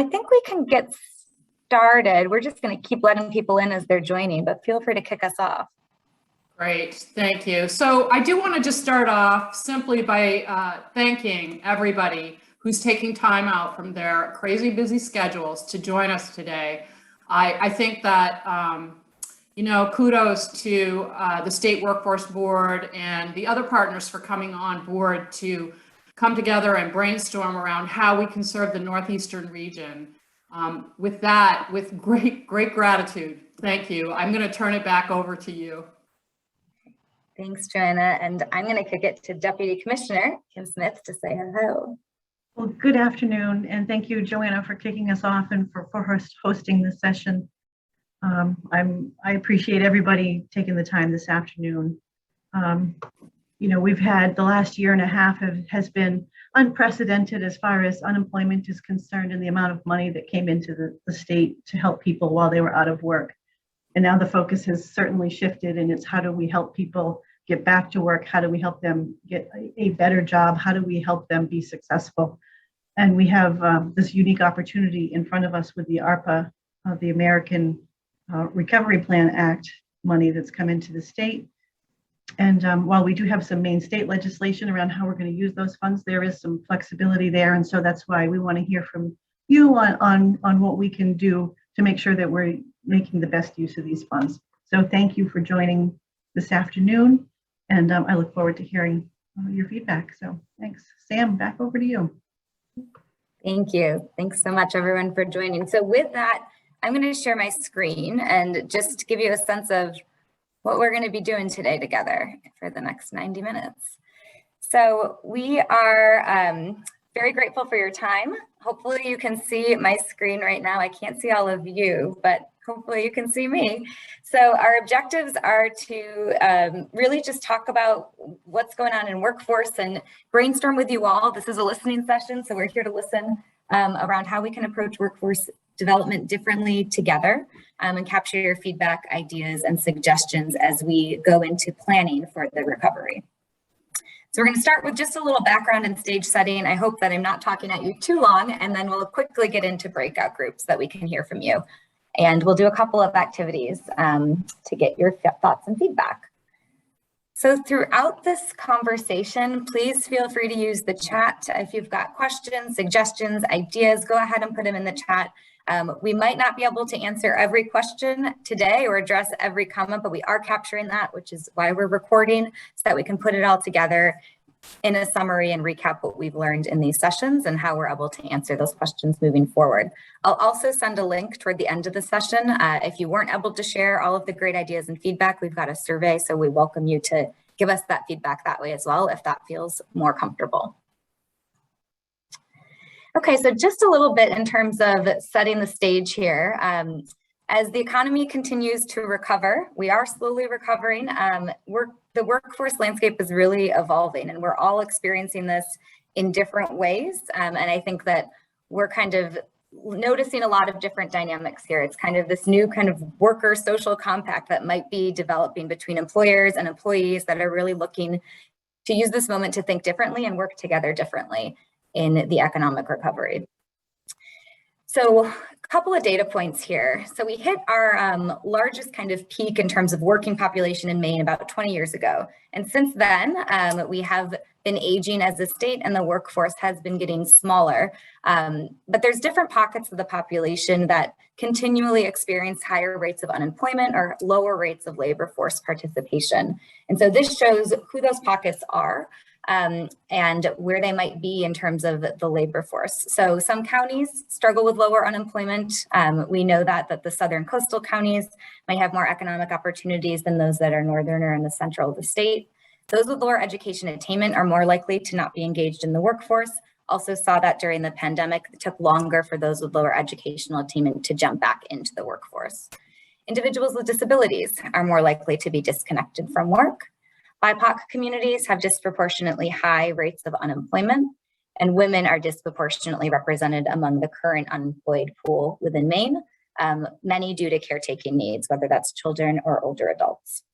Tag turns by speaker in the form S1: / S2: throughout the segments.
S1: I think we can get started. We're just going to keep letting people in as they're joining, but feel free to kick us off.
S2: Great, thank you. So I do want to just start off simply by thanking everybody who's taking time out from their crazy busy schedules to join us today. I think that, kudos to the State Workforce Board and the other partners for coming on board to come together and brainstorm around how we can serve the Northeastern region. With that, with great gratitude, thank you. I'm going to turn it back over to you.
S1: Thanks, Joanna. And I'm going to kick it to Deputy Commissioner Kim Smith to say hello.
S3: Well, good afternoon, and thank you, Joanna, for kicking us off and for hosting this session. I appreciate everybody taking the time this afternoon. We've had the last year and a half has been unprecedented as far as unemployment is concerned and the amount of money that came into the state to help people while they were out of work. And now the focus has certainly shifted, and it's how do we help people get back to work? How do we help them get a better job? How do we help them be successful? And we have this unique opportunity in front of us with the Arpa, the American Recovery Plan Act money that's come into the state. And while we do have some Maine state legislation around how we're going to use those funds, there is some flexibility there. And so that's why we want to hear from you on what we can do to make sure that we're making the best use of these funds. So thank you for joining this afternoon, and I look forward to hearing your feedback. So thanks. Sam, back over to you.
S1: Thank you. Thanks so much, everyone, for joining. So with that, I'm going to share my screen and just give you a sense of what we're going to be doing today together for the next 90 minutes. So we are very grateful for your time. Hopefully you can see my screen right now. I can't see all of you, but hopefully you can see me. So our objectives are to really just talk about what's going on in workforce and brainstorm with you all. This is a listening session, so we're here to listen around how we can approach workforce development differently together and capture your feedback, ideas, and suggestions as we go into planning for the recovery. So we're going to start with just a little background and stage setting. I hope that I'm not talking at you too long, and then we'll quickly get into breakout groups that we can hear from you. And we'll do a couple of activities to get your thoughts and feedback. So throughout this conversation, please feel free to use the chat. If you've got questions, suggestions, ideas, go ahead and put them in the chat. We might not be able to answer every question today or address every comment, but we are capturing that, which is why we're recording, so that we can put it all together in a summary and recap what we've learned in these sessions and how we're able to answer those questions moving forward. I'll also send a link toward the end of the session. If you weren't able to share all of the great ideas and feedback, we've got a survey, so we welcome you to give us that feedback that way as well, if that feels more comfortable. Okay, so just a little bit in terms of setting the stage here. As the economy continues to recover, we are slowly recovering. The workforce landscape is really evolving, and we're all experiencing this in different ways. And I think that we're kind of noticing a lot of different dynamics here. It's kind of this new kind of worker social compact that might be developing between employers and employees that are really looking to use this moment to think differently and work together differently in the economic recovery. So a couple of data points here. So we hit our largest kind of peak in terms of working population in Maine about 20 years ago. And since then, we have been aging as a state and the workforce has been getting smaller. But there's different pockets of the population that continually experience higher rates of unemployment or lower rates of labor force participation. And so this shows who those pockets are. And where they might be in terms of the labor force. So some counties struggle with lower unemployment. We know that the southern coastal counties might have more economic opportunities than those that are northern or in the central of the state. Those with lower education attainment are more likely to not be engaged in the workforce. Also saw that during the pandemic, it took longer for those with lower educational attainment to jump back into the workforce. Individuals with disabilities are more likely to be disconnected from work. BIPOC communities have disproportionately high rates of unemployment, and women are disproportionately represented among the current unemployed pool within Maine, many due to caretaking needs, whether that's children or older adults.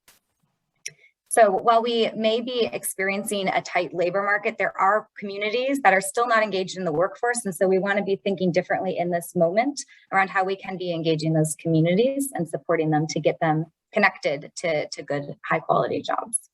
S1: So while we may be experiencing a tight labor market, there are communities that are still not engaged in the workforce. And so we want to be thinking differently in this moment around how we can be engaging those communities and supporting them to get them connected to good, high quality jobs.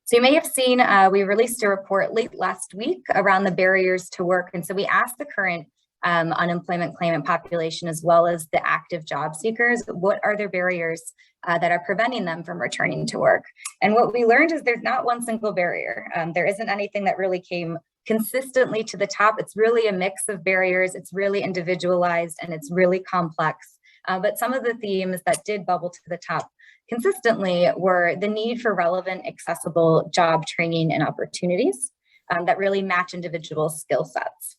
S1: So you may have seen, we released a report late last week around the barriers to work. And so we asked the current unemployment claimant population, as well as the active job seekers, what are their barriers that are preventing them from returning to work? And what we learned is there's not one single barrier. There isn't anything that really came consistently to the top. It's really a mix of barriers. It's really individualized and it's really complex. But some of the themes that did bubble to the top consistently were the need for relevant, accessible job training and opportunities that really match individual skill sets.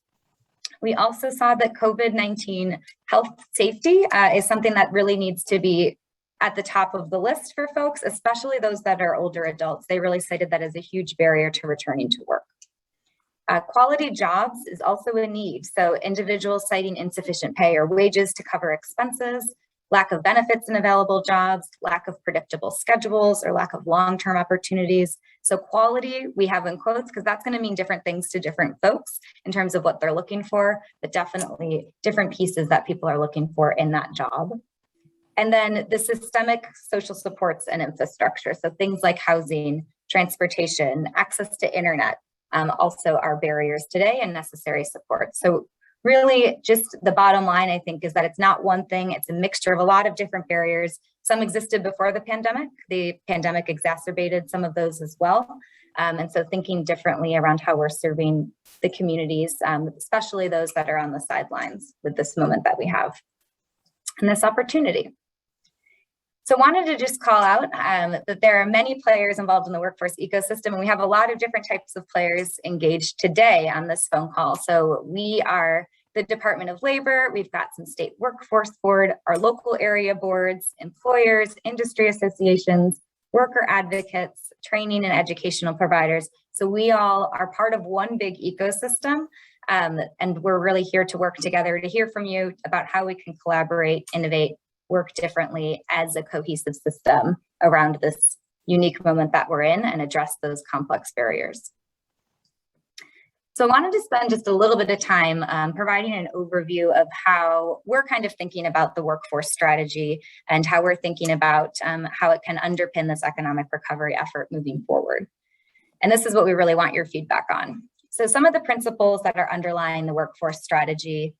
S1: We also saw that COVID-19 health safety is something that really needs to be at the top of the list for folks, especially those that are older adults. They really cited that as a huge barrier to returning to work. Quality jobs is also a need. So individuals citing insufficient pay or wages to cover expenses, lack of benefits in available jobs, lack of predictable schedules, or lack of long-term opportunities. So quality, we have in quotes, because that's going to mean different things to different folks in terms of what they're looking for, but definitely different pieces that people are looking for in that job. And then the systemic social supports and infrastructure. So things like housing, transportation, access to internet, also are barriers today and necessary support. So really just the bottom line, I think, is that it's not one thing. It's a mixture of a lot of different barriers. Some existed before the pandemic. The pandemic exacerbated some of those as well. And so thinking differently around how we're serving the communities, especially those that are on the sidelines with this moment that we have and this opportunity. So wanted to just call out that there are many players involved in the workforce ecosystem, and we have a lot of different types of players engaged today on this phone call. So we are the Department of Labor, we've got some state workforce board, our local area boards, employers, industry associations, worker advocates, training and educational providers. So we all are part of one big ecosystem, and we're really here to work together to hear from you about how we can collaborate, innovate, work differently as a cohesive system around this unique moment that we're in and address those complex barriers. So I wanted to spend just a little bit of time providing an overview of how we're kind of thinking about the workforce strategy and how we're thinking about how it can underpin this economic recovery effort moving forward. And this is what we really want your feedback on. So some of the principles that are underlying the workforce strategy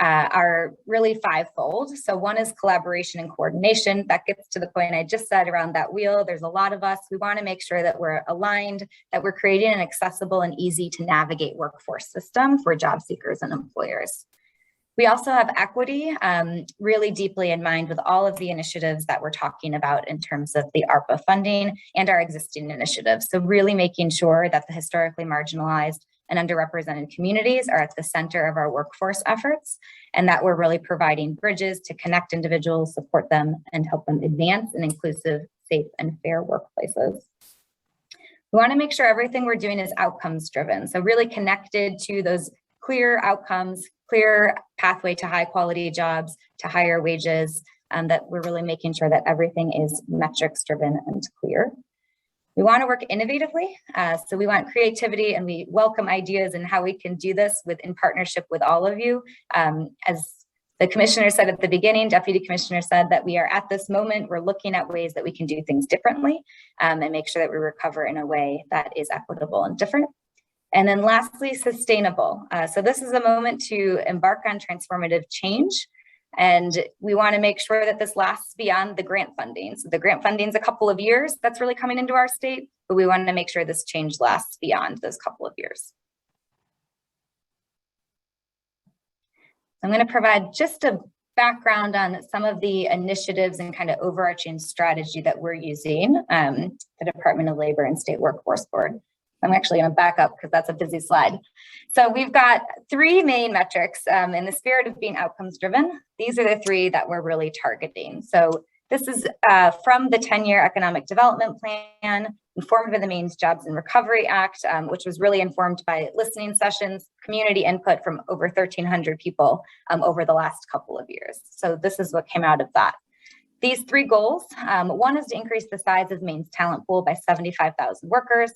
S1: are really fivefold. So one is collaboration and coordination. That gets to the point I just said around that wheel. There's a lot of us. We want to make sure that we're aligned, that we're creating an accessible and easy to navigate workforce system for job seekers and employers. We also have equity really deeply in mind with all of the initiatives that we're talking about in terms of the Arpa funding and our existing initiatives. So really making sure that the historically marginalized and underrepresented communities are at the center of our workforce efforts, and that we're really providing bridges to connect individuals, support them, and help them advance in inclusive, safe, and fair workplaces. We want to make sure everything we're doing is outcomes driven, so really connected to those clear outcomes, clear pathway to high quality jobs, to higher wages, that we're really making sure that everything is metrics driven and clear. We want to work innovatively, so we want creativity, and we welcome ideas and how we can do this in partnership with all of you. As the commissioner said at the beginning, Deputy Commissioner said that we are at this moment, we're looking at ways that we can do things differently and make sure that we recover in a way that is equitable and different. And then lastly, sustainable. So this is a moment to embark on transformative change. And we want to make sure that this lasts beyond the grant funding. So the grant funding is a couple of years that's really coming into our state, but we want to make sure this change lasts beyond those couple of years. I'm going to provide just a background on some of the initiatives and kind of overarching strategy that we're using, the Department of Labor and State Workforce Board. I'm actually going to back up because that's a busy slide. So we've got three main metrics in the spirit of being outcomes driven. These are the three that we're really targeting. So this is from the 10-year economic development plan, informed by the Maine's Jobs and Recovery Act, which was really informed by listening sessions, community input from over 1,300 people over the last couple of years. So this is what came out of that. These three goals, one is to increase the size of Maine's talent pool by 75,000 workers.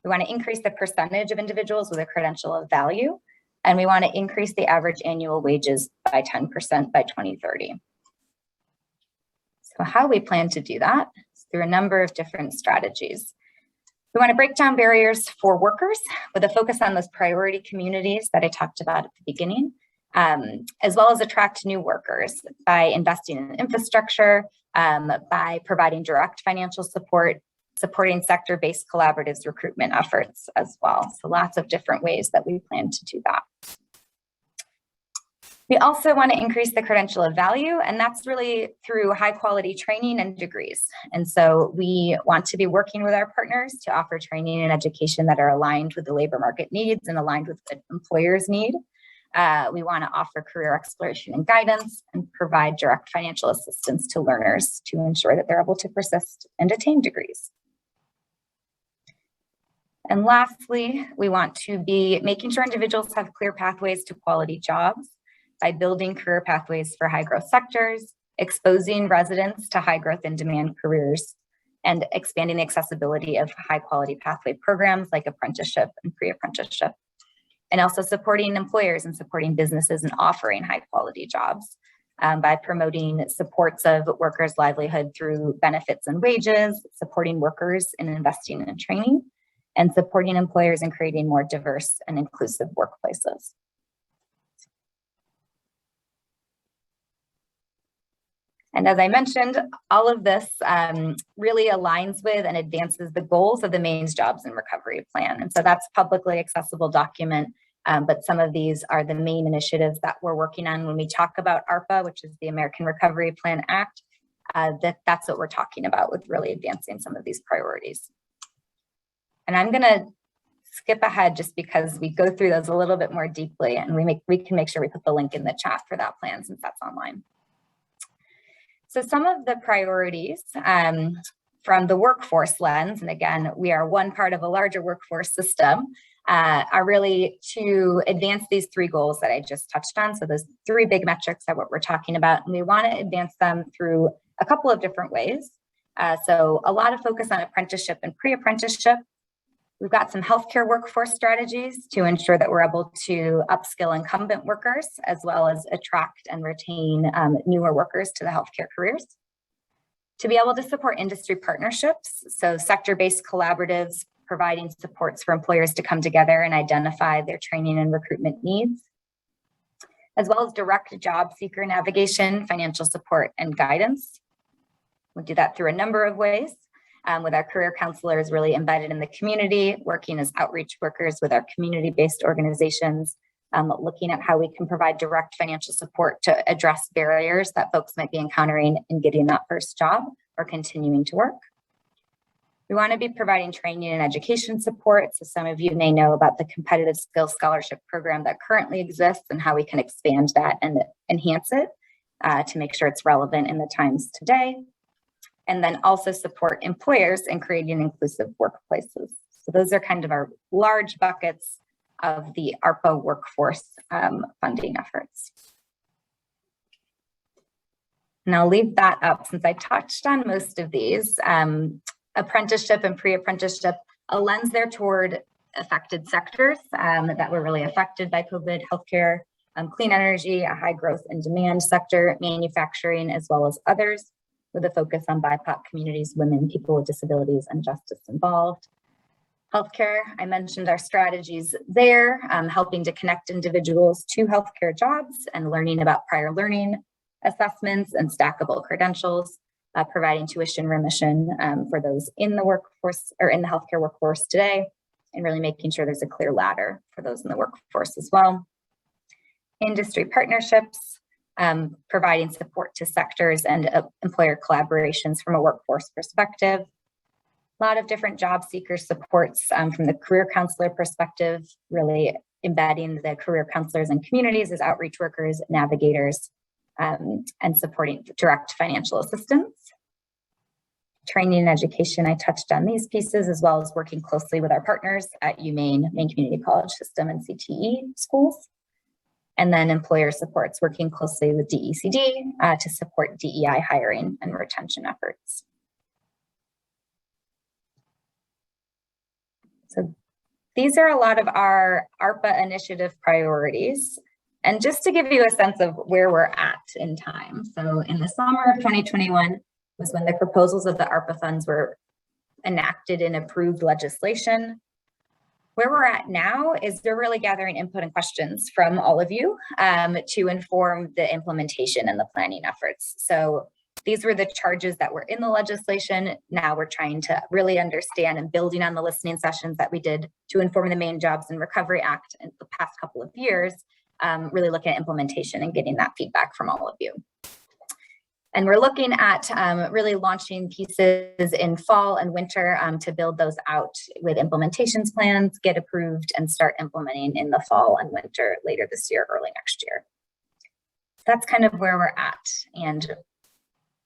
S1: We want to increase the percentage of individuals with a credential of value, and we want to increase the average annual wages by 10% by 2030. So how we plan to do that is through a number of different strategies. We want to break down barriers for workers with a focus on those priority communities that I talked about at the beginning, as well as attract new workers by investing in infrastructure, by providing direct financial support, supporting sector-based collaboratives recruitment efforts as well. So lots of different ways that we plan to do that. We also want to increase the credential of value, and that's really through high quality training and degrees. And so we want to be working with our partners to offer training and education that are aligned with the labor market needs and aligned with what employers need. We want to offer career exploration and guidance and provide direct financial assistance to learners to ensure that they're able to persist and attain degrees. And lastly, we want to be making sure individuals have clear pathways to quality jobs by building career pathways for high growth sectors, exposing residents to high growth and demand careers, and expanding the accessibility of high quality pathway programs like apprenticeship and pre-apprenticeship. And also supporting employers and supporting businesses and offering high quality jobs by promoting supports of workers' livelihood through benefits and wages, supporting workers in investing in training, and supporting employers in creating more diverse and inclusive workplaces. And as I mentioned, all of this really aligns with and advances the goals of the Maine's Jobs and Recovery Plan. And so that's a publicly accessible document, but some of these are the main initiatives that we're working on when we talk about ARPA, which is the American Recovery Plan Act. That's what we're talking about with really advancing some of these priorities. And I'm going to skip ahead just because we go through those a little bit more deeply, and we can make sure we put the link in the chat for that plan since that's online. So some of the priorities from the workforce lens, and again, we are one part of a larger workforce system, are really to advance these three goals that I just touched on. So those three big metrics are what we're talking about, and we want to advance them through a couple of different ways. So a lot of focus on apprenticeship and pre-apprenticeship. We've got some healthcare workforce strategies to ensure that we're able to upskill incumbent workers, as well as attract and retain newer workers to the healthcare careers. To be able to support industry partnerships, so sector-based collaboratives, providing supports for employers to come together and identify their training and recruitment needs, as well as direct job seeker navigation, financial support, and guidance. We'll do that through a number of ways. With our career counselors really embedded in the community, working as outreach workers with our community-based organizations, looking at how we can provide direct financial support to address barriers that folks might be encountering in getting that first job or continuing to work. We want to be providing training and education support. So some of you may know about the Competitive Skills Scholarship Program that currently exists and how we can expand that and enhance it to make sure it's relevant in the times today. And then also support employers in creating inclusive workplaces. So those are kind of our large buckets of the ARPA workforce funding efforts. And I'll leave that up since I touched on most of these. Apprenticeship and pre-apprenticeship, a lens there toward affected sectors that were really affected by COVID, healthcare, clean energy, a high growth and demand sector, manufacturing, as well as others, with a focus on BIPOC communities, women, people with disabilities, and justice involved. Healthcare, I mentioned our strategies there, helping to connect individuals to healthcare jobs and learning about prior learning assessments and stackable credentials, providing tuition remission for those in the workforce or in the healthcare workforce today, and really making sure there's a clear ladder for those in the workforce as well. Industry partnerships, providing support to sectors and employer collaborations from a workforce perspective. A lot of different job seeker supports from the career counselor perspective, really embedding the career counselors and communities as outreach workers, navigators, and supporting direct financial assistance. Training and education, I touched on these pieces, as well as working closely with our partners at Maine Community College System and CTE schools. And then employer supports, working closely with DECD to support DEI hiring and retention efforts. So these are a lot of our ARPA initiative priorities. And just to give you a sense of where we're at in time. So in the summer of 2021 was when the proposals of the ARPA funds were enacted in approved legislation. Where we're at now is they're really gathering input and questions from all of you to inform the implementation and the planning efforts. So these were the charges that were in the legislation. Now we're trying to really understand and building on the listening sessions that we did to inform the Maine Jobs and Recovery Act in the past couple of years, really looking at implementation and getting that feedback from all of you. And we're looking at really launching pieces in fall and winter to build those out with implementations plans, get approved, and start implementing in the fall and winter later this year, early next year. That's kind of where we're at and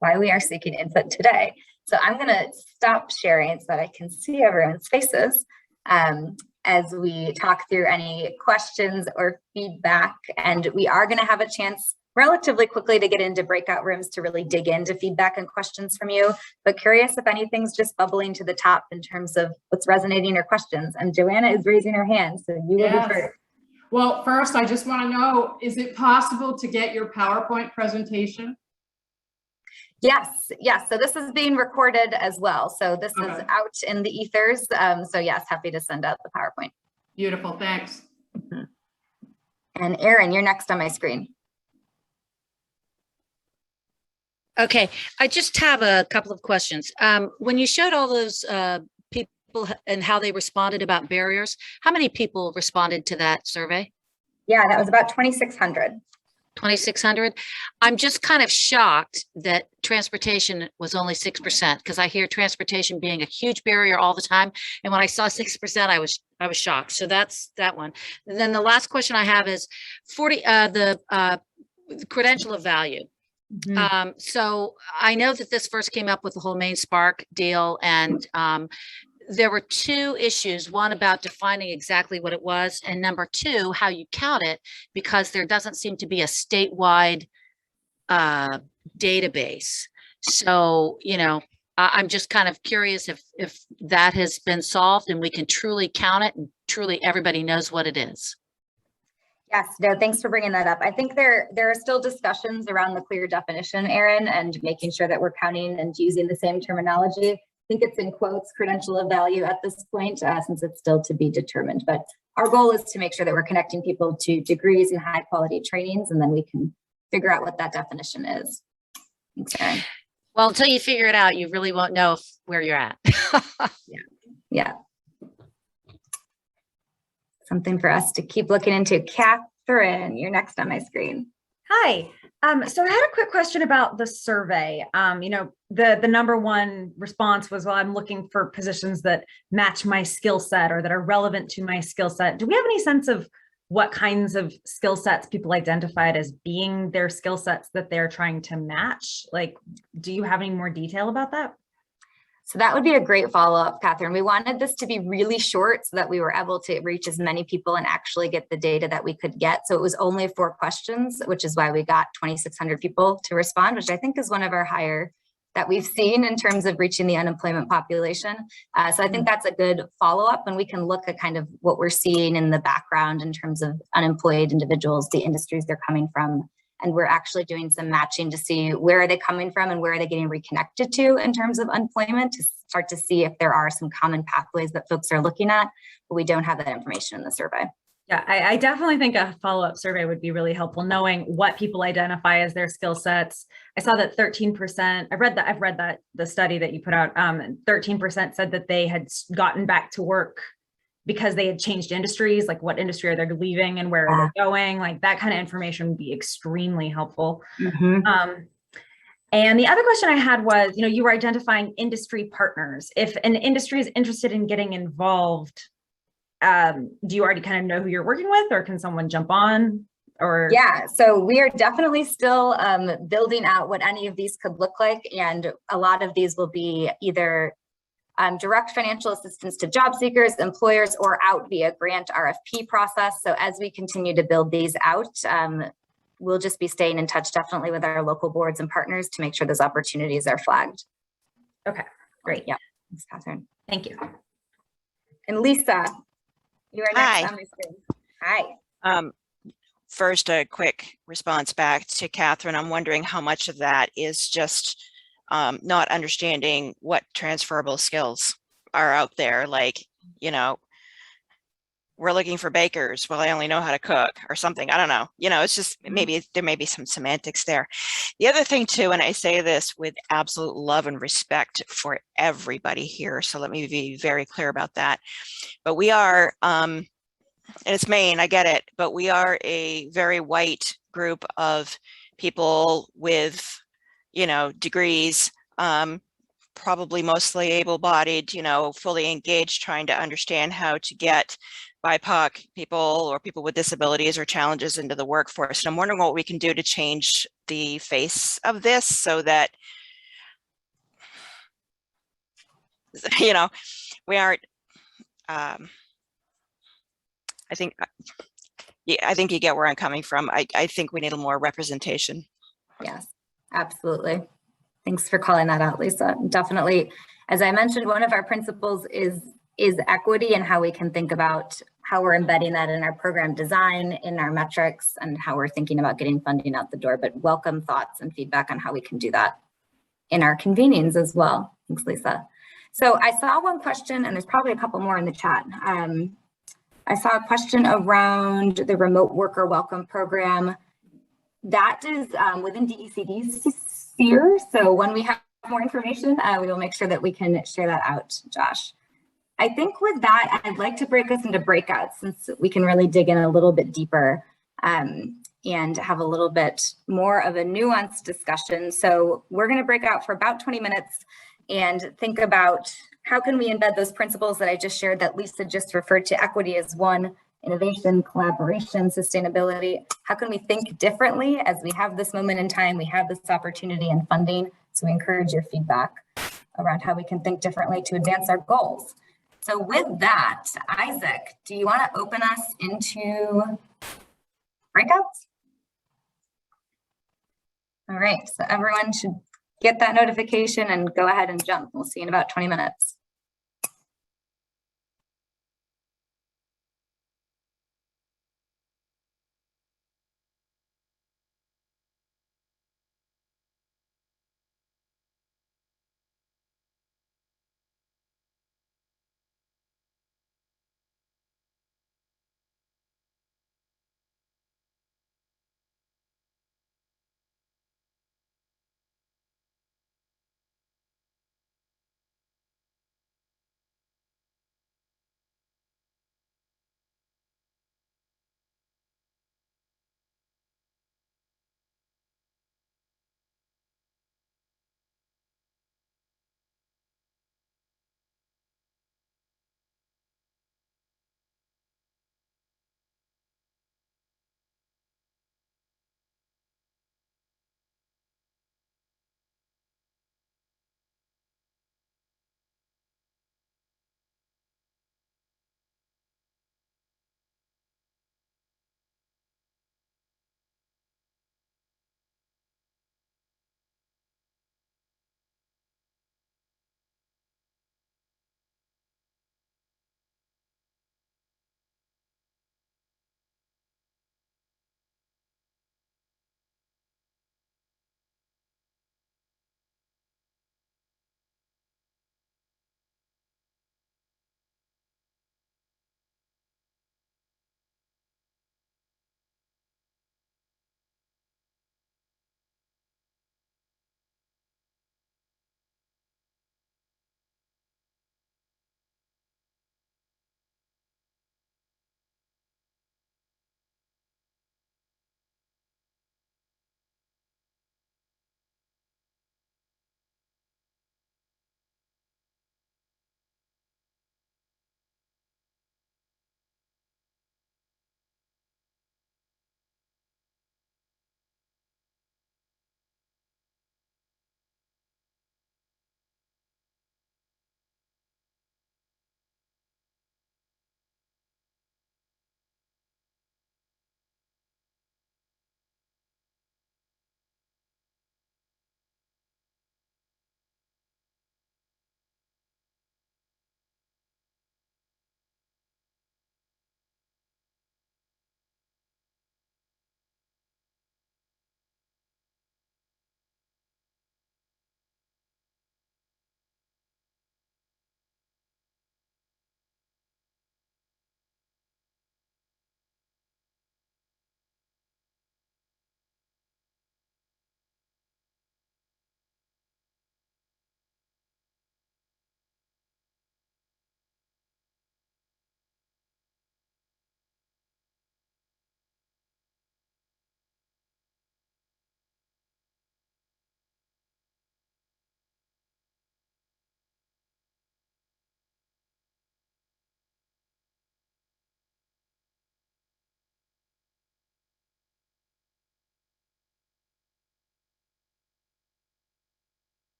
S1: why we are seeking input today. So I'm going to stop sharing so that I can see everyone's faces as we talk through any questions or feedback. And we are going to have a chance relatively quickly to get into breakout rooms to really dig into feedback and questions from you, but curious if anything's just bubbling to the top in terms of what's resonating or questions. And Joanna is raising her hand, so you will be first.
S2: Well, first, I just want to know, is it possible to get your PowerPoint presentation?
S1: Yes, yes. So this is being recorded as well. So this is out in the ethers. So yes, happy to send out the PowerPoint.
S2: Beautiful, thanks.
S1: Mm-hmm. And Erin, you're next on my screen.
S4: Okay, I just have a couple of questions. When you showed all those people and how they responded about barriers, how many people responded to that survey?
S1: Yeah, that was about 2,600.
S4: 2,600. I'm just kind of shocked that transportation was only 6% because I hear transportation being a huge barrier all the time. And when I saw 6%, I was shocked. So that's that one. And then the last question I have is the credential of value. Mm-hmm. So I know that this first came up with the whole Maine Spark deal, and there were two issues, one about defining exactly what it was, and number two, how you count it, because there doesn't seem to be a statewide database. So, you know, I'm just kind of curious if that has been solved and we can truly count it and truly everybody knows what it is.
S1: Yes, no, thanks for bringing that up. I think there are still discussions around the clear definition, Erin, and making sure that we're counting and using the same terminology. I think it's in quotes, credential of value at this point, since it's still to be determined. But our goal is to make sure that we're connecting people to degrees and high quality trainings, and then we can figure out what that definition is. Thanks, Erin.
S4: Well, until you figure it out, you really won't know where you're at.
S1: Yeah. Something for us to keep looking into. Catherine, you're next on my screen.
S5: Hi. So I had a quick question about the survey. You know, the number one response was, well, I'm looking for positions that match my skill set or that are relevant to my skill set. Do we have any sense of what kinds of skill sets people identified as being their skill sets that they're trying to match? Like, do you have any more detail about that?
S1: So that would be a great follow-up, Catherine. We wanted this to be really short so that we were able to reach as many people and actually get the data that we could get. So it was only 4 questions, which is why we got 2,600 people to respond, which I think is one of our higher that we've seen in terms of reaching the unemployment population. So I think that's a good follow-up, and we can look at kind of what we're seeing in the background in terms of unemployed individuals, the industries they're coming from. And we're actually doing some matching to see where are they coming from and where are they getting reconnected to in terms of employment, to start to see if there are some common pathways that folks are looking at, but we don't have that information in the survey.
S5: Yeah, I definitely think a follow-up survey would be really helpful, knowing what people identify as their skill sets. I saw that 13%, I've read that the study that you put out, 13% said that they had gotten back to work because they had changed industries, like what industry are they leaving and where are they going? Like that kind of information would be extremely helpful. Mm-hmm. And the other question I had was, you know, you were identifying industry partners. If an industry is interested in getting involved, do you already kind of know who you're working with, or can someone jump on? Or
S1: yeah, so we are definitely still building out what any of these could look like, and a lot of these will be either direct financial assistance to job seekers, employers, or out via grant RFP process. So as we continue to build these out, we'll just be staying in touch definitely with our local boards and partners to make sure those opportunities are flagged.
S5: Okay, great.
S1: Yeah, thanks, Catherine.
S5: Thank you.
S1: And Lisa, you are
S6: Hi.
S1: next on my screen. Hi.
S6: First, a quick response back to Catherine. I'm wondering how much of that is just not understanding what transferable skills are out there. Like, you know, we're looking for bakers. Well, I only know how to cook or something. I don't know. You know, it's just maybe there may be some semantics there. The other thing too, and I say this with absolute love and respect for everybody here, so let me be very clear about that. But we are, and it's Maine, I get it, but we are a very white group of people with, you know, degrees, probably mostly able-bodied, you know, fully engaged, trying to understand how to get BIPOC people or people with disabilities or challenges into the workforce. And I'm wondering what we can do to change the face of this so that, you know, we aren't, I think you get where I'm coming from. I think we need a more representation.
S1: Yes, absolutely. Thanks for calling that out, Lisa. Definitely, as I mentioned, one of our principles is equity and how we can think about how we're embedding that in our program design, in our metrics, and how we're thinking about getting funding out the door. But welcome thoughts and feedback on how we can do that in our convenings as well. Thanks, Lisa. So I saw one question, and there's probably a couple more in the chat. I saw a question around the remote worker welcome program. That is within DECD's sphere. So when we have more information, we will make sure that we can share that out, Josh. I think with that, I'd like to break us into breakouts since we can really dig in a little bit deeper and have a little bit more of a nuanced discussion. So we're going to break out for about 20 minutes and think about how can we embed those principles that I just shared that Lisa just referred to. Equity as one, innovation, collaboration, sustainability. How can we think differently as we have this moment in time, we have this opportunity and funding. So we encourage your feedback around how we can think differently to advance our goals. So with that, Isaac, do you want to open us into breakouts? All right, so everyone should get that notification and go ahead and jump. We'll see you in about 20 minutes.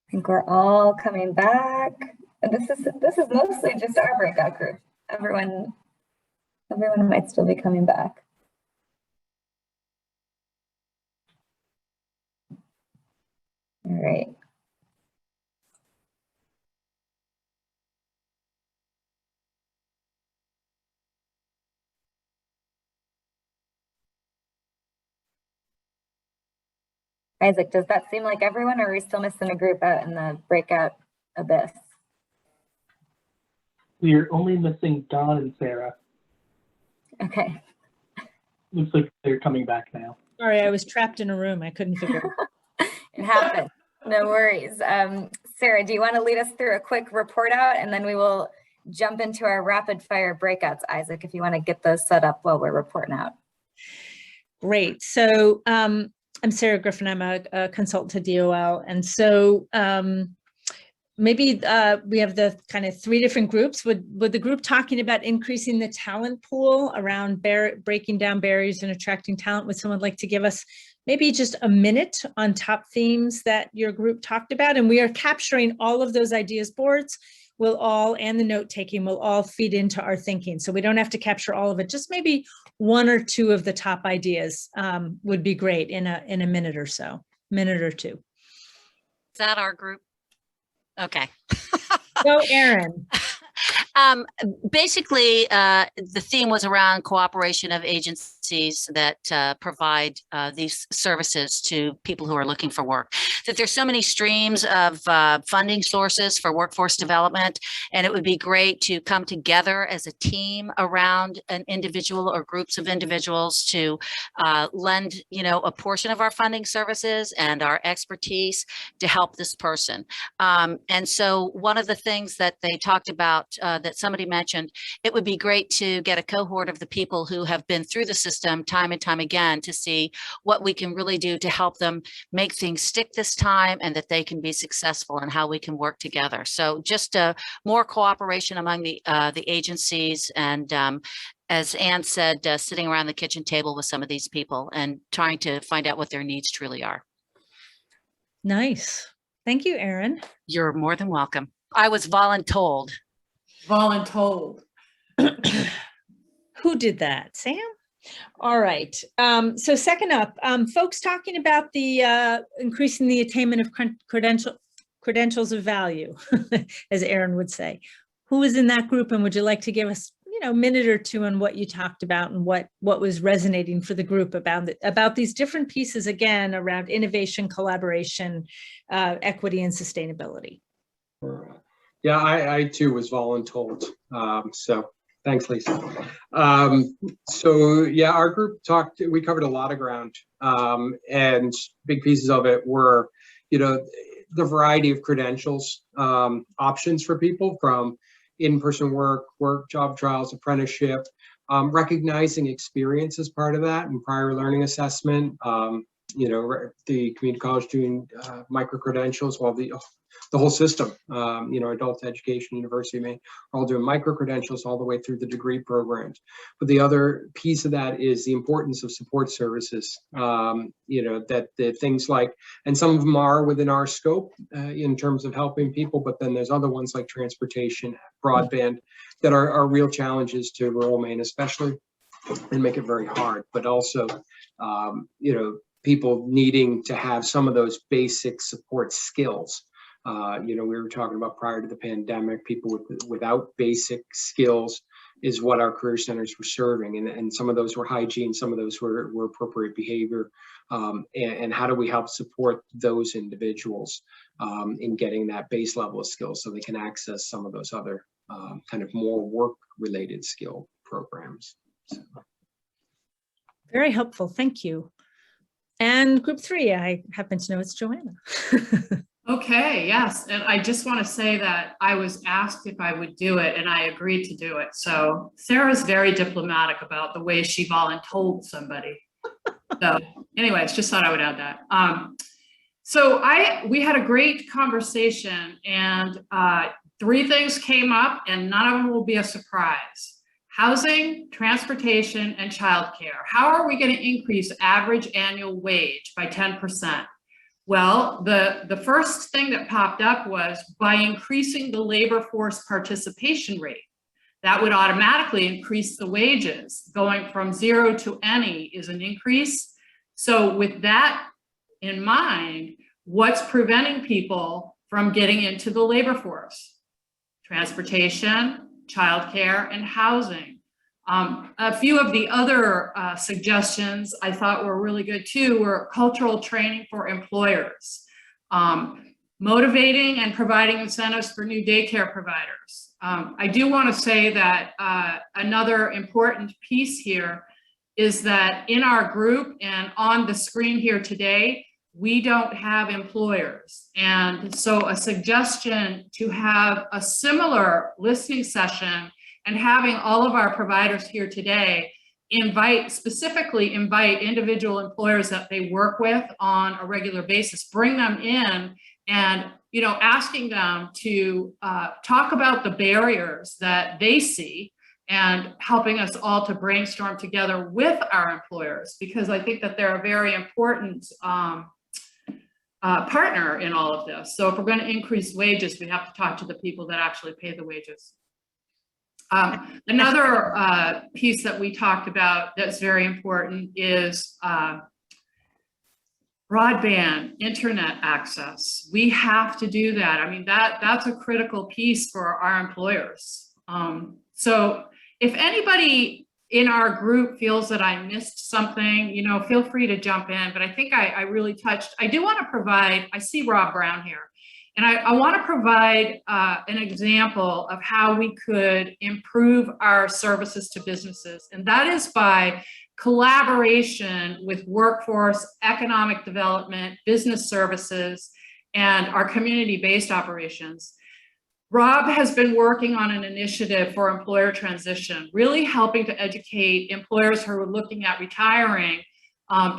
S1: I think we're all coming back. And this is mostly just our breakout group. Everyone might still be coming back. All right. Isaac, does that seem like everyone, or are we still missing a group out in the breakout abyss?
S7: We're only missing Don and Sarah.
S1: Okay.
S7: Looks like they're coming back now.
S8: Sorry, I was trapped in a room. I couldn't figure it.
S1: It happens. No worries. Sarah, do you want to lead us through a quick report out, and then we will jump into our rapid fire breakouts, Isaac, if you want to get those set up while we're reporting out.
S8: Great. So I'm Sarah Griffin. I'm a consultant to DOL. And so maybe we have the kind of three different groups. Would the group talking about increasing the talent pool around breaking down barriers and attracting talent, would someone like to give us maybe just a minute on top themes that your group talked about? And we are capturing all of those ideas boards and the note taking will all feed into our thinking. So we don't have to capture all of it. Just maybe one or two of the top ideas would be great in a minute or so, minute or two.
S4: Is that our group? Okay.
S8: Go, Erin.
S4: Basically, the theme was around cooperation of agencies that provide these services to people who are looking for work. That there's so many streams of funding sources for workforce development, and it would be great to come together as a team around an individual or groups of individuals to lend, a portion of our funding services and our expertise to help this person. And so one of the things that they talked about that somebody mentioned, it would be great to get a cohort of the people who have been through the system time and time again to see what we can really do to help them make things stick this time and that they can be successful and how we can work together. So just more cooperation among the agencies and as Anne said, sitting around the kitchen table with some of these people and trying to find out what their needs truly are.
S8: Nice. Thank you, Erin.
S4: You're more than welcome. I was voluntold.
S2: Voluntold.
S8: Who did that? Sam? All right. So second up, folks talking about the increasing the attainment of credentials of value, as Erin would say. Who is in that group, and would you like to give us, a minute or two on what you talked about and what was resonating for the group about these different pieces, again, around innovation, collaboration, equity, and sustainability?
S9: Yeah, I too was voluntold. So thanks, Lisa. So yeah, our group we covered a lot of ground, and big pieces of it were, the variety of credentials options for people, from in-person work, job trials, apprenticeship, recognizing experience as part of that and prior learning assessment. The community college doing micro-credentials, while the whole system, adult education, University of Maine, are all doing micro-credentials all the way through the degree programs. But the other piece of that is the importance of support services, that the things like, and some of them are within our scope in terms of helping people, but then there's other ones like transportation, broadband, that are real challenges to rural Maine, especially, and make it very hard. But also, people needing to have some of those basic support skills. We were talking about prior to the pandemic, people without basic skills is what our career centers were serving. And some of those were hygiene, some of those were appropriate behavior. And how do we help support those individuals in getting that base level of skills so they can access some of those other kind of more work-related skill programs. So.
S8: Very helpful. Thank you. And group three, I happen to know it's Joanna.
S2: Okay, yes. And I just want to say that I was asked if I would do it and I agreed to do it. So Sarah's very diplomatic about the way she voluntold somebody. So anyways, just thought I would add that. So we had a great conversation, and three things came up, and none of them will be a surprise. Housing, transportation, and childcare. How are we going to increase average annual wage by 10%? Well, the first thing that popped up was by increasing the labor force participation rate. That would automatically increase the wages. Going from 0 to any is an increase. So with that in mind, what's preventing people from getting into the labor force? Transportation, childcare, and housing. A few of the other suggestions I thought were really good too were cultural training for employers, motivating and providing incentives for new daycare providers. I do want to say that another important piece here is that in our group and on the screen here today, we don't have employers. And so a suggestion to have a similar listening session and having all of our providers here today specifically invite individual employers that they work with on a regular basis, bring them in and asking them to talk about the barriers that they see and helping us all to brainstorm together with our employers, because I think that they're a very important partner in all of this. So if we're going to increase wages, we have to talk to the people that actually pay the wages. Another piece that we talked about that's very important is broadband internet access. We have to do that. I mean, that's a critical piece for our employers. So if anybody in our group feels that I missed something, feel free to jump in, but I think I really touched. I do want to provide, I see Rob Brown here, and I want to provide an example of how we could improve our services to businesses, and that is by collaboration with workforce, economic development, business services, and our community-based operations. Rob has been working on an initiative for employer transition, really helping to educate employers who are looking at retiring,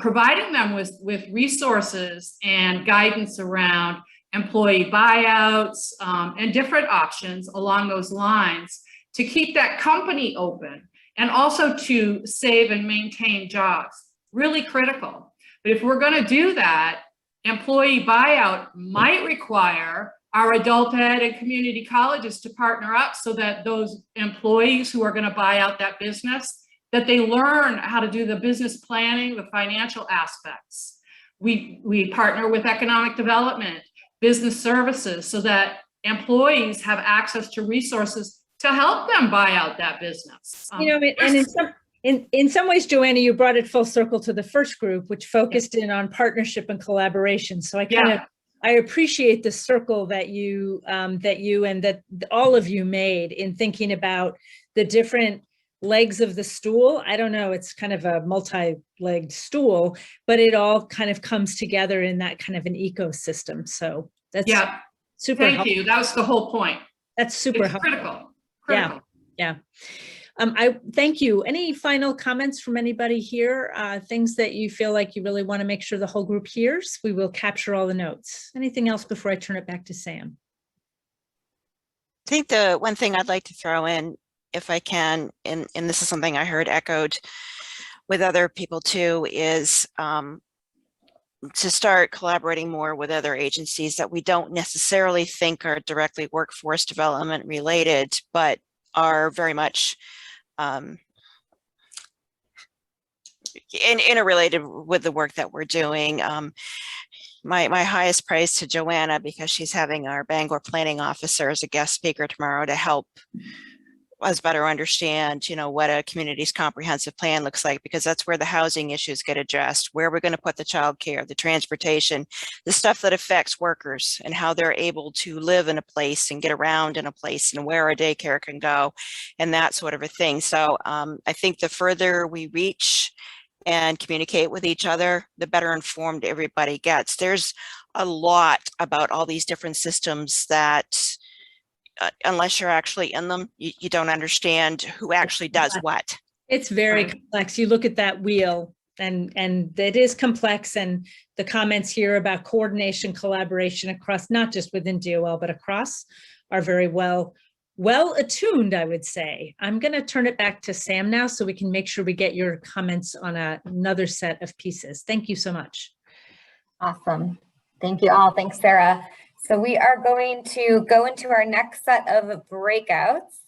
S2: providing them with resources and guidance around employee buyouts and different options along those lines to keep that company open and also to save and maintain jobs. Really critical. But if we're going to do that, employee buyout might require our adult ed and community colleges to partner up so that those employees who are going to buy out that business, that they learn how to do the business planning, the financial aspects. We partner with economic development, business services, so that employees have access to resources to help them buy out that business.
S8: And in some ways, Joanna, you brought it full circle to the first group, which focused in on partnership and collaboration. So I appreciate the circle that you and that all of you made in thinking about the different legs of the stool. I don't know, it's kind of a multi-legged stool, but it all kind of comes together in that kind of an ecosystem. So that's super
S2: Thank
S8: helpful.
S2: you. That was the whole point.
S8: That's super
S2: It's
S8: helpful.
S2: critical.
S8: Yeah. I thank you. Any final comments from anybody here? Things that you feel like you really want to make sure the whole group hears? We will capture all the notes. Anything else before I turn it back to Sam?
S6: I think the one thing I'd like to throw in, if I can, and this is something I heard echoed with other people too, is to start collaborating more with other agencies that we don't necessarily think are directly workforce development related, but are very much interrelated with the work that we're doing. My highest praise to Joanna, because she's having our Bangor planning officer as a guest speaker tomorrow to help us better understand, what a community's comprehensive plan looks like, because that's where the housing issues get addressed, where we're going to put the childcare, the transportation, the stuff that affects workers and how they're able to live in a place and get around in a place and where a daycare can go and that sort of a thing. So I think the further we reach and communicate with each other, the better informed everybody gets. There's a lot about all these different systems that unless you're actually in them, you don't understand who actually does what.
S8: It's very complex. You look at that wheel and it is complex, and the comments here about coordination, collaboration across, not just within DOL, but across, are very well attuned, I would say. I'm going to turn it back to Sam now so we can make sure we get your comments on another set of pieces. Thank you so much.
S1: Awesome. Thank you all. Thanks, Sarah. So we are going to go into our next set of breakouts.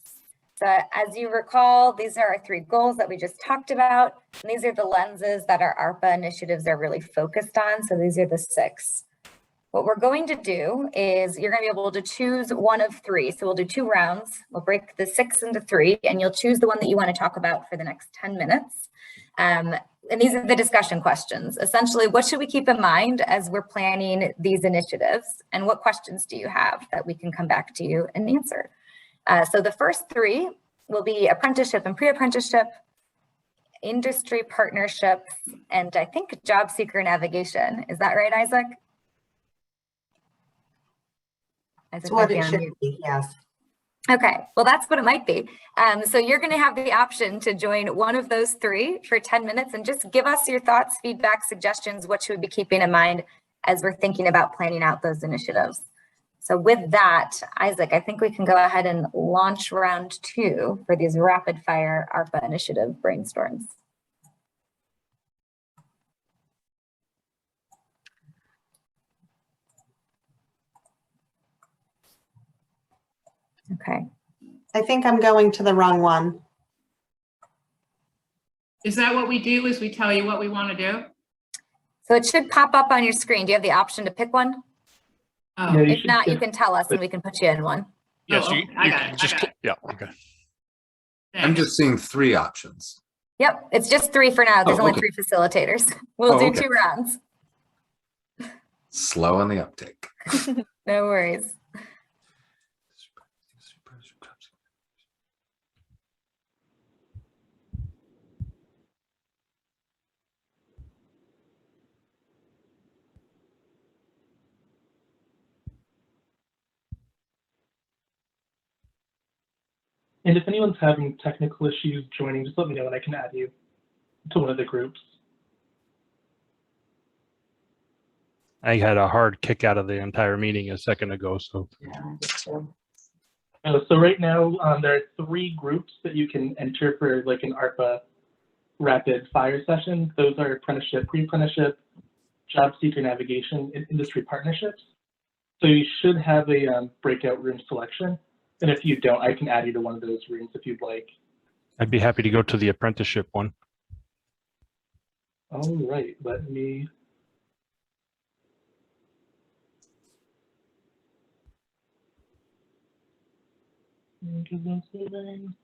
S1: So as you recall, these are our 3 goals that we just talked about. And these are the lenses that our ARPA initiatives are really focused on. So these are the 6. What we're going to do is you're going to be able to choose one of 3. So we'll do 2 rounds. We'll break the 6 into 3, and you'll choose the one that you want to talk about for the next 10 minutes. And these are the discussion questions. Essentially, what should we keep in mind as we're planning these initiatives? And what questions do you have that we can come back to you and answer? So the first 3 will be apprenticeship and pre-apprenticeship, industry partnerships, and I think job seeker navigation. Is that right, Isaac?
S10: That's what it should be, yes.
S1: Okay, well, that's what it might be. So you're going to have the option to join one of those 3 for 10 minutes and just give us your thoughts, feedback, suggestions, what you would be keeping in mind as we're thinking about planning out those initiatives. So with that, Isaac, I think we can go ahead and launch round 2 for these rapid fire ARPA initiative brainstorms. Okay.
S10: I think I'm going to the wrong one.
S2: Is that what we do, is we tell you what we want to do?
S1: So it should pop up on your screen. Do you have the option to pick one?
S2: Oh,
S7: Yeah, you
S1: If
S7: should
S1: not, you
S7: pick-
S1: can tell us and we can put you in one.
S11: Yes,
S2: oh,
S11: you,
S2: okay. I
S11: you
S2: got
S11: can
S2: it,
S11: just,
S2: I got it.
S11: yeah, okay.
S12: I'm
S2: Thanks.
S12: just seeing 3 options.
S1: Yep, it's just 3 for now. There's
S12: Oh,
S1: only
S12: okay.
S1: 3 facilitators. We'll do
S12: okay.
S1: 2 rounds.
S12: Slow on the uptake.
S1: No worries.
S7: And if anyone's having technical issues joining, just let me know and I can add you to one of the groups.
S11: I had a hard kick out of the entire meeting a second ago, so.
S7: So right now, there are 3 groups that you can enter for like an ARPA rapid fire session. Those are apprenticeship, pre-apprenticeship, job seeker navigation, and industry partnerships. So you should have a breakout room selection. And if you don't, I can add you to one of those rooms if you'd like.
S11: I'd be happy to go to the apprenticeship one.
S7: All right, let me. Give them saving.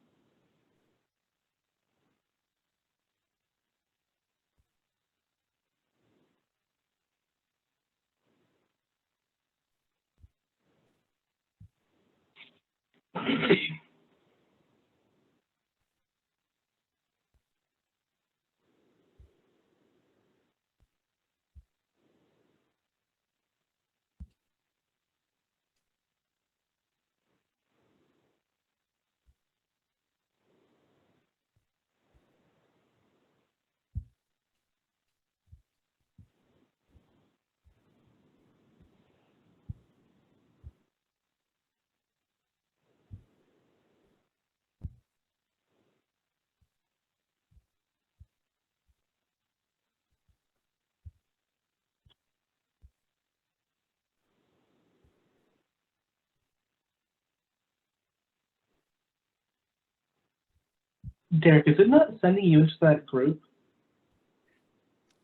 S7: Derek, is it not sending you into that group?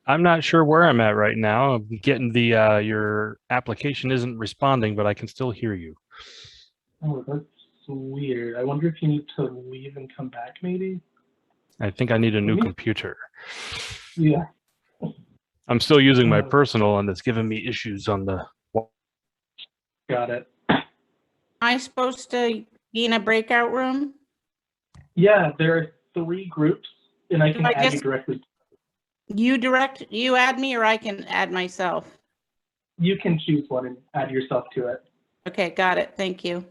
S11: I'm not sure where I'm at right now. I'm getting the, your application isn't responding, but I can still hear you.
S7: Oh, that's weird. I wonder if you need to leave and come back, maybe?
S11: I think I need a new
S7: Me?
S11: computer.
S7: Yeah.
S11: I'm still using my
S7: Uh,
S11: personal and it's giving me issues on the,
S7: Got it.
S13: Am I supposed to be in a breakout room?
S7: Yeah, there are 3 groups, and I can
S13: Do I
S7: add you
S13: just-
S7: directly.
S13: You add me or I can add myself?
S7: You can choose one and add yourself to it.
S13: Okay, got it. Thank you.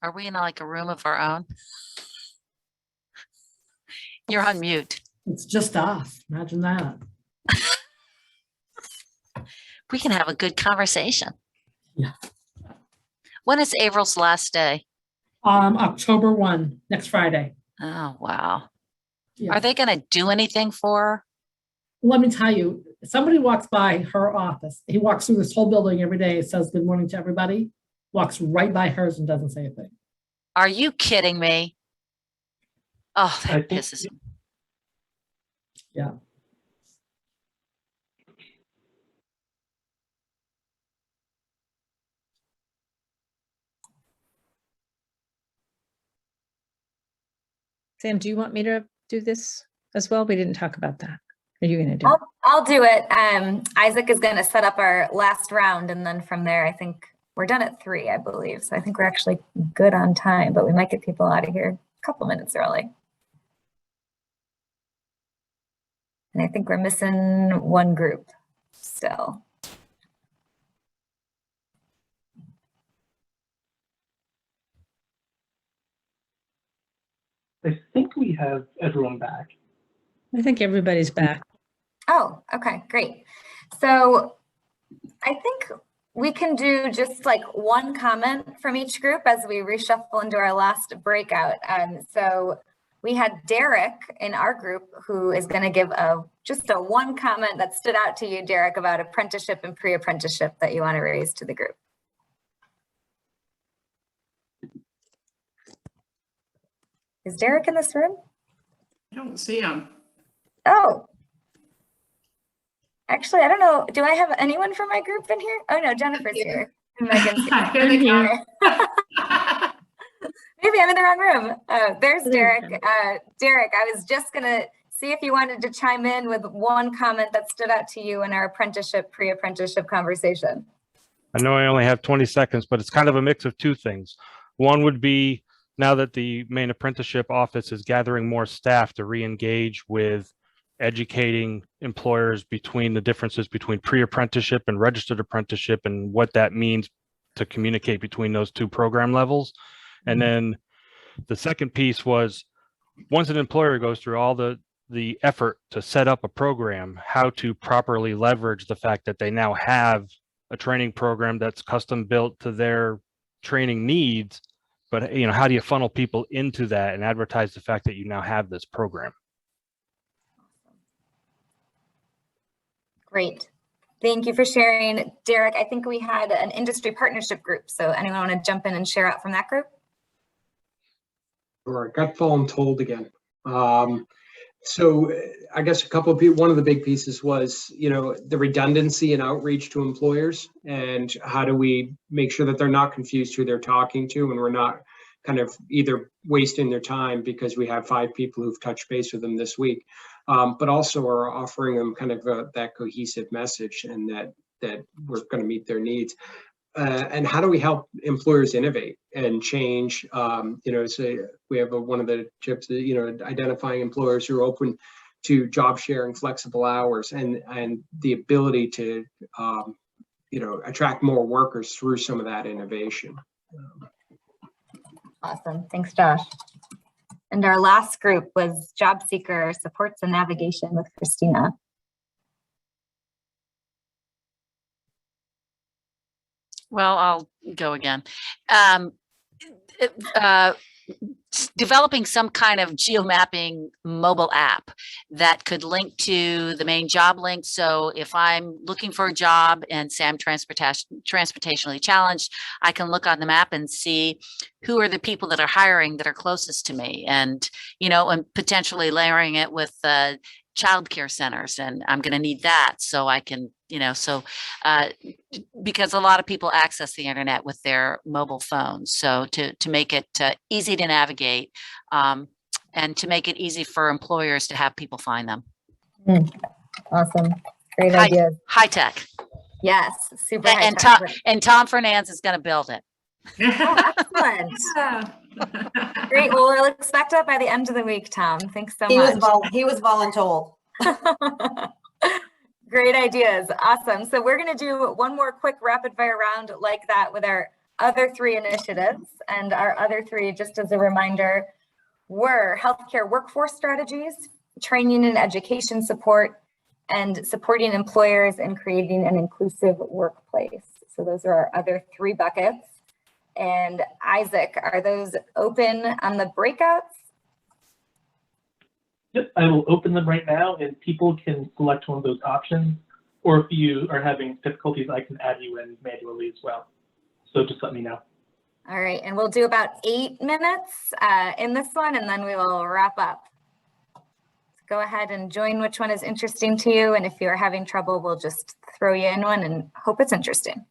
S4: Are we in like a room of our own? You're on mute.
S14: It's just us. Imagine that.
S4: We can have a good conversation.
S14: Yeah.
S4: When is April's last day?
S14: October 1, next Friday.
S4: Oh, wow.
S14: Yeah.
S4: Are they going to do anything for her?
S14: Let me tell you, somebody walks by her office. He walks through this whole building every day, says good morning to everybody, walks right by hers and doesn't say a thing.
S4: Are you kidding me? Oh, that pisses me.
S14: Yeah.
S8: Sam, do you want me to do this as well? We didn't talk about that. Are you going to do it?
S1: I'll do it. Isaac is going to set up our last round, and then from there, I think we're done at 3, I believe. So I think we're actually good on time, but we might get people out of here a couple minutes early. And I think we're missing one group still.
S7: I think we have everyone back.
S8: I think everybody's back.
S1: Oh, okay, great. So I think we can do just like one comment from each group as we reshuffle into our last breakout. So we had Derek in our group who is going to give just a one comment that stood out to you, Derek, about apprenticeship and pre-apprenticeship that you want to raise to the group. Is Derek in this room?
S2: I don't see him.
S1: Oh. Actually, I don't know. Do I have anyone from my group in here? Oh no, Jennifer's here. Megan's here.
S2: Here they come.
S1: Maybe I'm in the wrong room. There's Derek. Derek, I was just gonna see if you wanted to chime in with one comment that stood out to you in our apprenticeship, pre-apprenticeship conversation.
S11: I know I only have 20 seconds, but it's kind of a mix of two things. One would be, now that the Maine Apprenticeship Office is gathering more staff to re-engage with educating employers between the differences between pre-apprenticeship and registered apprenticeship and what that means to communicate between those two program levels. And then the second piece was, once an employer goes through all the effort to set up a program, how to properly leverage the fact that they now have a training program that's custom built to their training needs. But, you know, how do you funnel people into that and advertise the fact that you now have this program?
S1: Great. Thank you for sharing. Derek, I think we had an industry partnership group. So anyone want to jump in and share out from that group?
S9: Sure, got voluntold again. So I guess a couple of people, one of the big pieces was, you know, the redundancy and outreach to employers, and how do we make sure that they're not confused who they're talking to, and we're not kind of either wasting their time because we have 5 people who've touched base with them this week, but also are offering them kind of that cohesive message, and that we're going to meet their needs. And how do we help employers innovate and change? You know, say we have one of the tips, you know, identifying employers who are open to job sharing, flexible hours, and the ability to, you know, attract more workers through some of that innovation.
S1: Awesome. Thanks, Josh. And our last group was Job Seeker Supports and Navigation with Christina.
S4: Well, I'll go again. Developing some kind of geomapping mobile app that could link to the main job link. So if I'm looking for a job and say I'm transportationally challenged, I can look on the map and see who are the people that are hiring that are closest to me, and, you know, and potentially layering it with childcare centers. And I'm going to need that so I can, you know, so because a lot of people access the internet with their mobile phones. So to make it easy to navigate, and to make it easy for employers to have people find them.
S1: Awesome. Great idea.
S4: High tech.
S1: Yes. Super high
S4: And
S1: tech.
S4: and Tom Fernandez is going to build it.
S1: Oh, excellent. Great. Well, we'll expect that by the end of the week, Tom. Thanks so much.
S10: He was voluntold.
S1: Great ideas. Awesome. So we're going to do one more quick rapid fire round like that with our other three initiatives. And our other three, just as a reminder, were healthcare workforce strategies, training and education support, and supporting employers in creating an inclusive workplace. So those are our other three buckets. And Isaac, are those open on the breakouts?
S7: Yep, I will open them right now and people can select one of those options. Or if you are having difficulties, I can add you in manually as well. So just let me know.
S1: All right, and we'll do about 8 minutes in this one, and then we will wrap up. So go ahead and join which one is interesting to you. And if you're having trouble, we'll just throw you in one and hope it's interesting.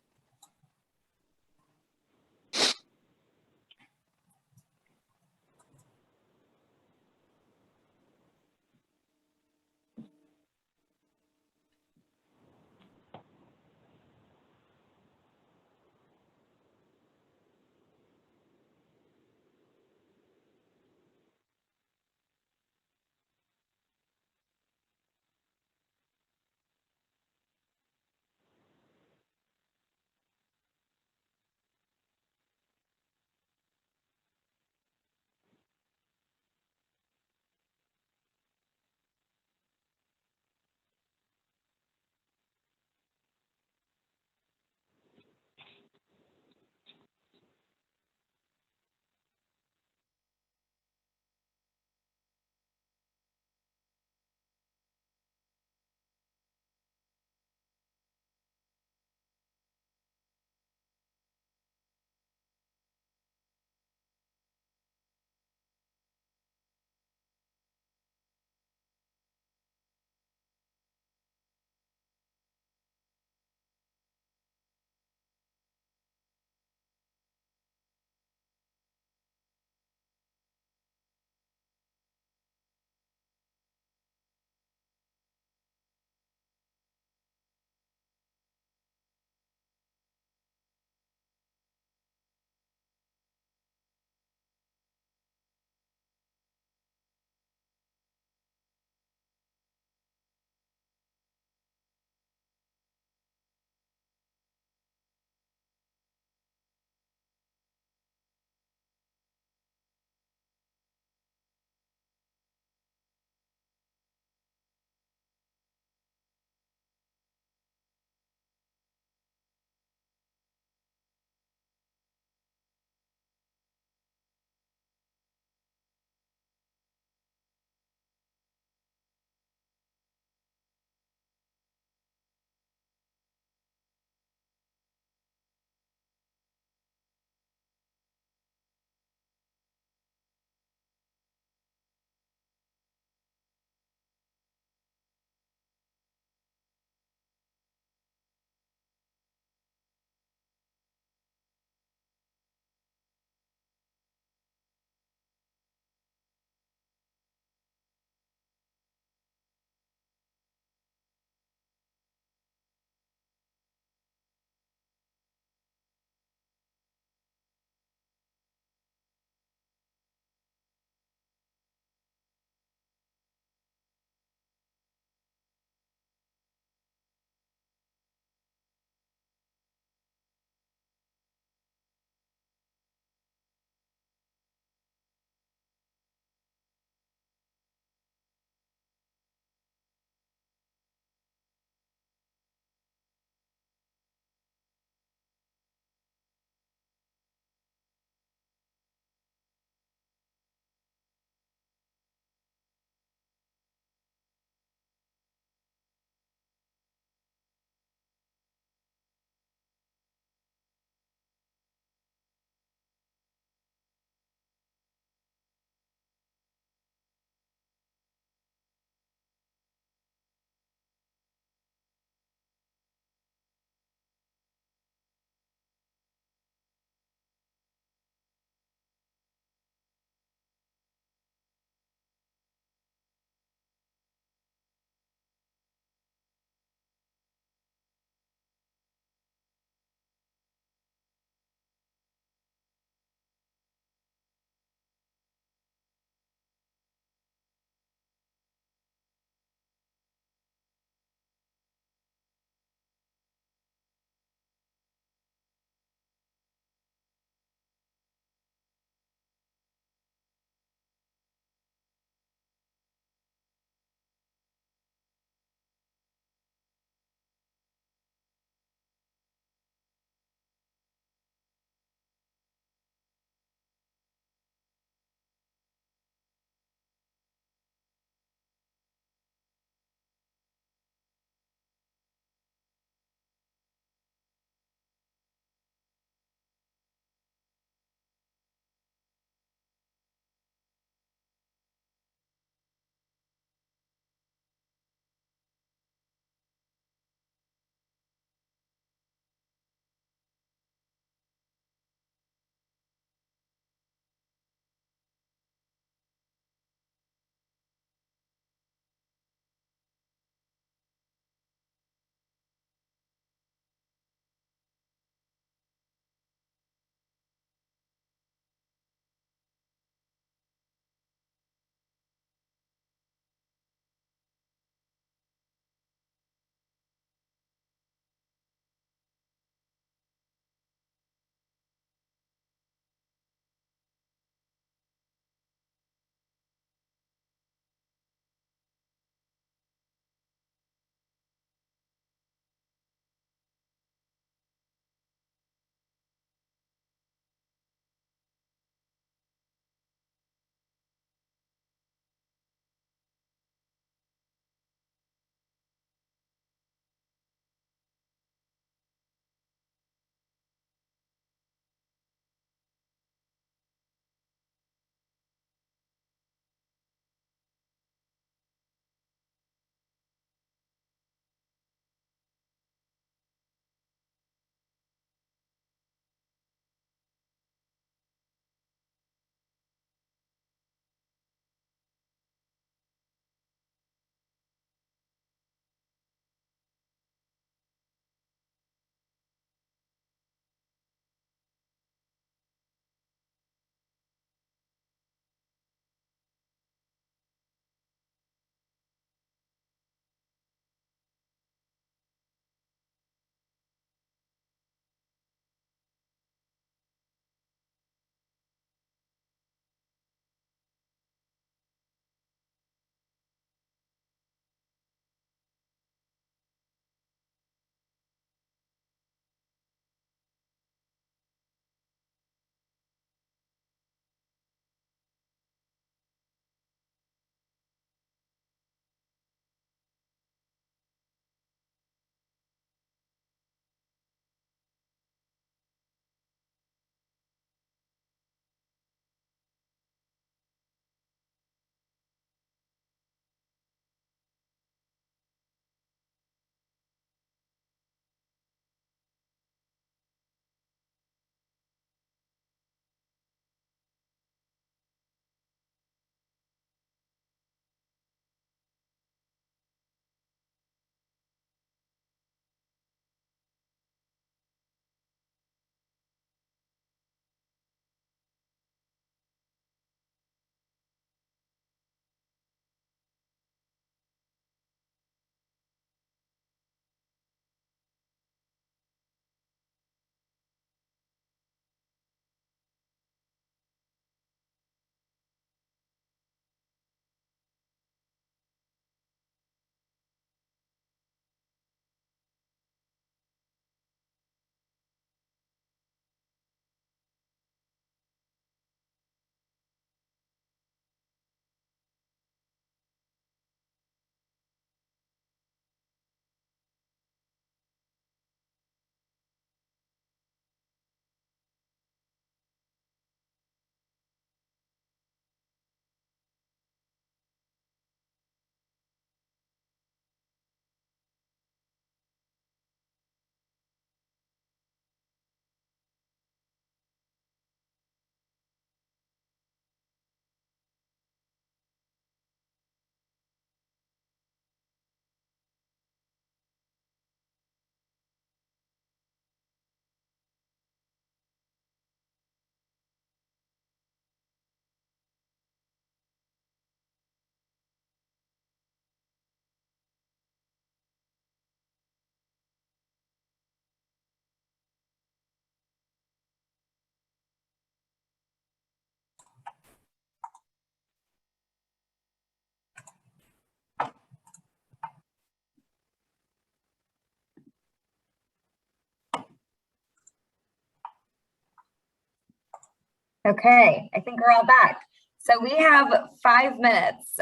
S1: Okay, I think we're all back. So we have 5 minutes.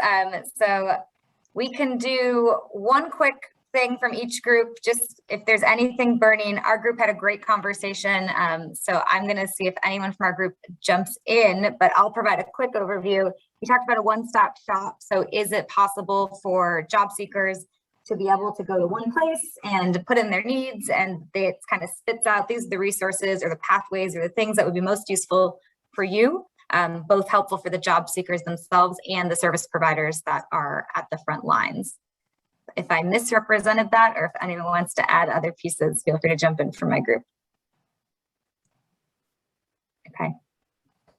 S1: So we can do one quick thing from each group, just if there's anything burning. Our group had a great conversation. So I'm going to see if anyone from our group jumps in, but I'll provide a quick overview. We talked about a one-stop shop. So is it possible for job seekers to be able to go to one place and put in their needs, and it kind of spits out, these are the resources or the pathways or the things that would be most useful for you, both helpful for the job seekers themselves and the service providers that are at the front lines. If I misrepresented that, or if anyone wants to add other pieces, feel free to jump in from my group. Okay.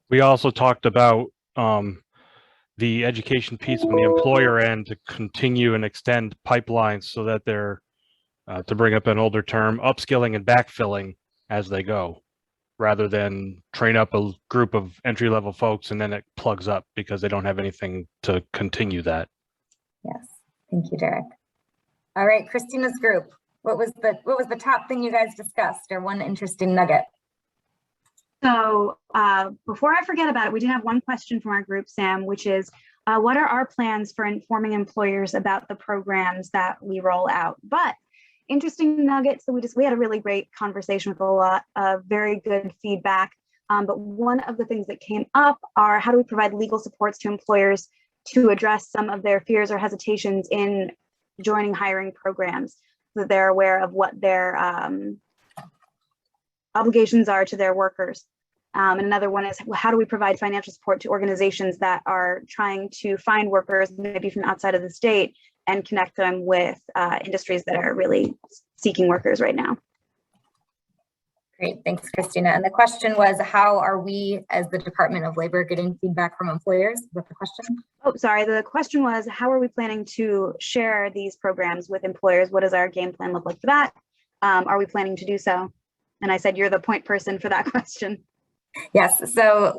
S11: We also talked about the education piece from the employer end to continue and extend pipelines so that they're, to bring up an older term, upskilling and backfilling as they go, rather than train up a group of entry-level folks and then it plugs up because they don't have anything to continue that.
S1: Yes, thank you, Derek. All right, Christina's group. What was the top thing you guys discussed, or one interesting nugget?
S15: So before I forget about it, we did have one question from our group, Sam, which is, what are our plans for informing employers about the programs that we roll out? But interesting nuggets. So we had a really great conversation with a lot of very good feedback. But one of the things that came up are, how do we provide legal supports to employers to address some of their fears or hesitations in joining hiring programs, so that they're aware of what their obligations are to their workers. And another one is, how do we provide financial support to organizations that are trying to find workers, maybe from outside of the state, and connect them with industries that are really seeking workers right now?
S1: Great, thanks, Christina. And the question was, how are we as the Department of Labor getting feedback from employers? Is that the question?
S15: Oh, sorry. The question was, how are we planning to share these programs with employers? What does our game plan look like for that? Are we planning to do so? And I said, you're the point person for that question.
S1: Yes, so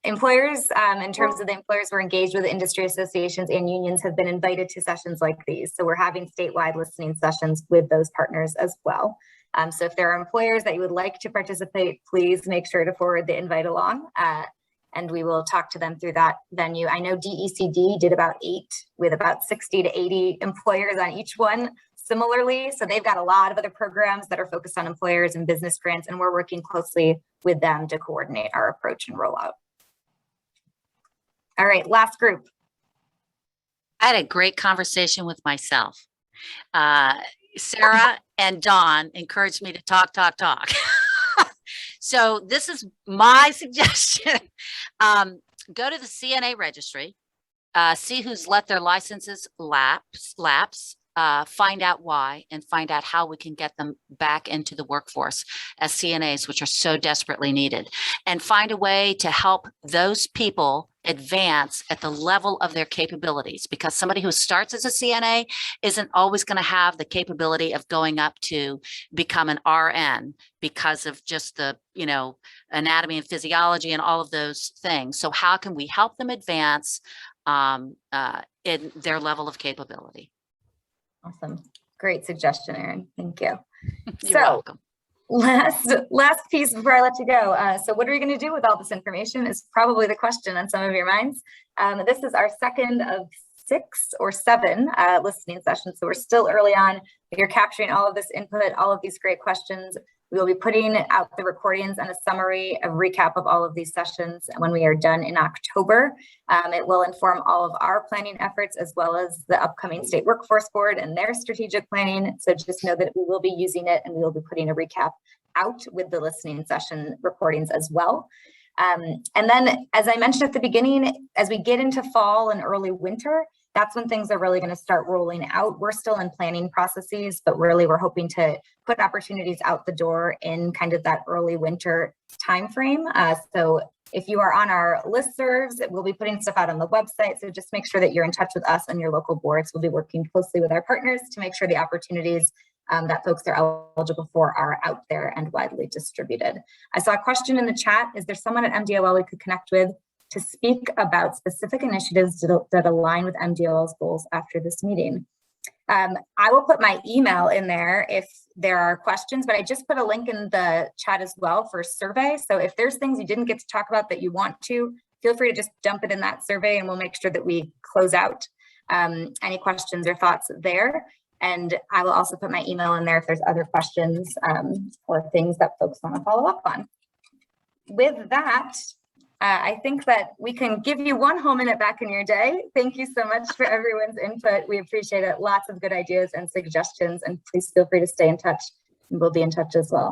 S1: employers, in terms of the employers we're engaged with, industry associations and unions have been invited to sessions like these. So we're having statewide listening sessions with those partners as well. So if there are employers that you would like to participate, please make sure to forward the invite along, and we will talk to them through that venue. I know DECD did about 8 with about 60 to 80 employers on each one similarly. So they've got a lot of other programs that are focused on employers and business grants, and we're working closely with them to coordinate our approach and rollout. All right, last group.
S4: I had a great conversation with myself. Sarah and Dawn encouraged me to talk. So this is my suggestion. Go to the CNA registry, see who's let their licenses lapse, find out why, and find out how we can get them back into the workforce as CNAs, which are so desperately needed, and find a way to help those people advance at the level of their capabilities, because somebody who starts as a CNA isn't always going to have the capability of going up to become an RN because of just the, anatomy and physiology and all of those things. So how can we help them advance in their level of capability?
S1: Awesome. Great suggestion, Erin. Thank you.
S4: You're welcome.
S1: Last piece before I let you go. So what are we going to do with all this information is probably the question on some of your minds. This is our second of 6 or 7 listening sessions. So we're still early on. You're capturing all of this input, all of these great questions. We will be putting out the recordings and a summary, a recap of all of these sessions when we are done in October. It will inform all of our planning efforts, as well as the upcoming State Workforce Board and their strategic planning. So just know that we will be using it, and we will be putting a recap out with the listening session recordings as well. And then, as I mentioned at the beginning, as we get into fall and early winter, that's when things are really going to start rolling out. We're still in planning processes, but really we're hoping to put opportunities out the door in kind of that early winter timeframe. So if you are on our listservs, we'll be putting stuff out on the website. So just make sure that you're in touch with us and your local boards. We'll be working closely with our partners to make sure the opportunities that folks are eligible for are out there and widely distributed. I saw a question in the chat. Is there someone at MDOL we could connect with to speak about specific initiatives that align with MDOL's goals after this meeting? I will put my email in there if there are questions, but I just put a link in the chat as well for a survey. So if there's things you didn't get to talk about that you want to, feel free to just dump it in that survey and we'll make sure that we close out any questions or thoughts there. And I will also put my email in there if there's other questions or things that folks want to follow up on. With that, I think that we can give you 1 whole minute back in your day. Thank you so much for everyone's input. We appreciate it. Lots of good ideas and suggestions, and please feel free to stay in touch, and we'll be in touch as well.